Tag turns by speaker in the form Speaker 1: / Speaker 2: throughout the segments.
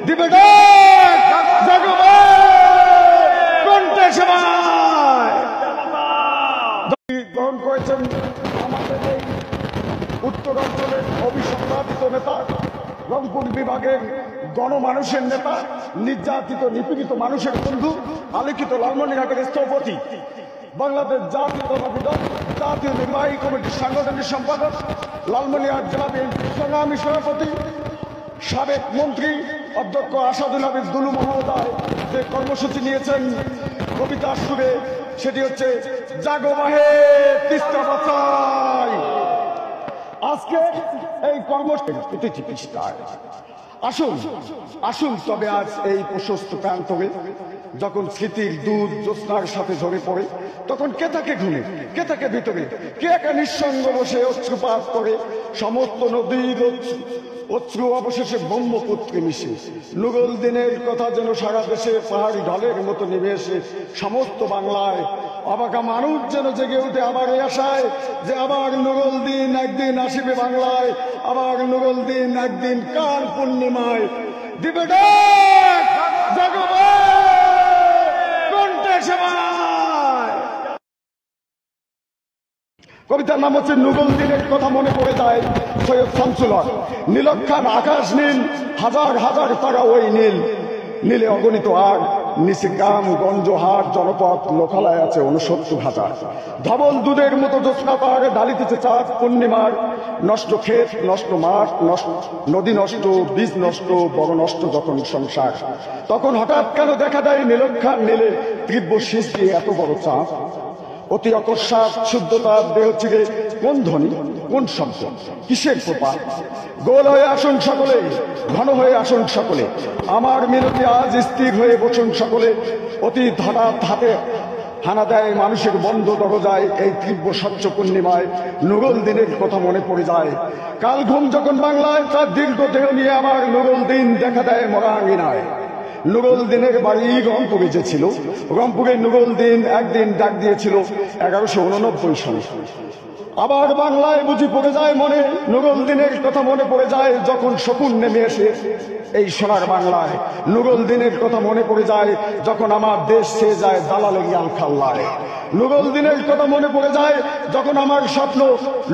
Speaker 1: দিবে কণ্ঠে সবাই গ্রহণ করেছেন আমাদের এই উত্তরাঞ্চলের অভিসম্পাদিত নেতা, রংপুর বিভাগের গণমানুষের নেতা, নির্যাতিত নিপীড়িত মানুষের বন্ধু, আলোকিত লালমনিরহাটের স্থপতি, বাংলাদেশ জাতীয়তাবাদী দল জাতীয় নির্বাহী কমিটির সাংগঠনিক সম্পাদক, লালমনিরহাট জেলা বিএনপির সংগ্রামী সভাপতি, সাবেক মন্ত্রী অধ্যক্ষ আসাদুল হাবিব দুলু মহোদয় যে কর্মসূচি নিয়েছেন কবিতার সুরে, সেটি হচ্ছে জাগো বাহে তিস্তা বাঁচাই। আজকে এই কর্মসূচি প্রতিটি পৃষ্ঠায় আসুন আসুন তবে আজ এই প্রশস্ত প্রান্তরে যখন স্মৃতির দুধ জ্যোৎস্নার সাথে ঝরে পড়ে, তখন কে থাকে ঘুমে, কে থাকে ভিতরে, কে একা নিঃসঙ্গ বসে অশ্রুপাত করে, সমস্ত নদীর অশ্রু অবশেষে ব্রহ্মপুত্রে মিশে নুরুল দিনের কথা যেন সারা দেশে পাহাড়ি ঢলের মতো নেমে এসে সমস্ত বাংলায় অবাকা মানুষ যেন জেগে উঠে আবার এই আশায় যে আবার নুরুল দিন একদিন আসিবে বাংলায়, আবার নুরুল দিন একদিন কার পূর্ণিমায় দিবে কণ্ঠে সবাই। কবিতার নাম হচ্ছে নুরুল দিনের কথা মনে পড়ে যায় সৈয়দ শামসুল হক। নীলক্ষার আকাশ নীল, হাজার হাজার তারা ওই নীল, নীলে অগণিত আর নিচে গ্রাম গঞ্জ হাট জনপদ লোকালয় আছে 69,000। ধবল দুধের মতো জ্যোৎস্না পাহাড়ে ডালিতেছে চাঁদ পূর্ণিমার, নষ্ট ক্ষেত নষ্ট মাঠ নদী নষ্ট বীজ নষ্ট বড় নষ্ট যখন সংসার, তখন হঠাৎ কেন দেখা দেয় নীলক্ষার নীলে তীব্র শীষ দিয়ে এত বড় চাঁদ। অতি অকস্মাৎ শুদ্ধতার দেহ চিরে কোন ধ্বনি, কোন শব্দ, কিসের প্রপাত? গোল হয়ে আসুন সকলে, ঘন হয়ে আসুন সকলে, আমার মিনতি আজ স্থির হয়ে বসুন সকলে। অতি হঠাৎ হাতে হানা দেয় মানুষের বন্ধ দরজায়, এই তীব্র স্বচ্ছ পূর্ণিমায় নুরুল দিনের কথা মনে পড়ে যায়। কাল ঘুম যখন বাংলায় তার দীর্ঘ দেহ নিয়ে আমার নুরুল দিন দেখা দেয় মরা আঙিনায়। নুরুল দিনের বাড়ি রংপুরে যে ছিল, রংপুরে নুরুল দিন একদিন ডাক দিয়েছিল 1189 সালে। আবার বাংলায় বুঝি পড়ে যায় মনে নুরুল দিনের কথা মনে পড়ে যায় যখন শকুন নেমে এসে এই সোনার বাংলায়। নুরুল দিনের কথা মনে পড়ে যায় যখন আমার দেশ ছেয়ে যায় দালালের আলখাল্লায়। নুরুল দিনের কথা মনে পড়ে যায় যখন আমার স্বপ্ন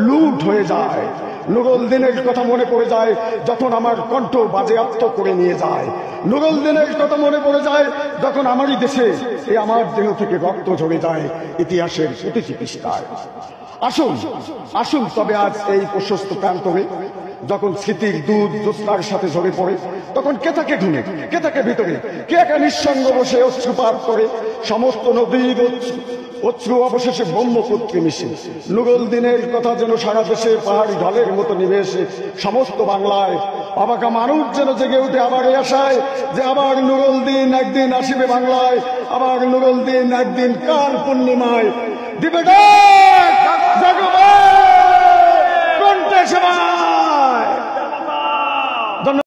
Speaker 1: লুট হয়ে যায়। নুরুল দিনের কথা মনে পড়ে যায় যখন আমার কণ্ঠ বাজেয়াপ্ত করে নিয়ে যায়। নুরুল দিনের কথা মনে পড়ে যায় যখন আমারই দেশে এই আমার দেহ থেকে রক্ত ঝরে যায় ইতিহাসের প্রতিটি পৃষ্ঠায়। আসুন আসুন তবে আজ এই প্রশস্ত প্রান্তরে যখন স্মৃতির দুধ জ্যোৎস্নার সাথে ঝরে পড়ে, তখন কে থাকে ঘুমে, কে থাকে ভিতরে, কে একা নিঃসঙ্গ বসে অশ্রুপাত করে, সমস্ত নদীর অশ্রু অবশেষে ব্রহ্মপুত্রে মিশে নুরুল দিনের কথা যেন সারা দেশে পাহাড়ি ঢলের মতো নেমে এসে সমস্ত বাংলায় অবাকা মানুষ যেন জেগে উঠে আবার এই আশায় যে আবার নুরুল দিন একদিন আসিবে বাংলায়, আবার নুরুল দিন একদিন কার পূর্ণিমায় দিবে কণ্ঠে সবাই।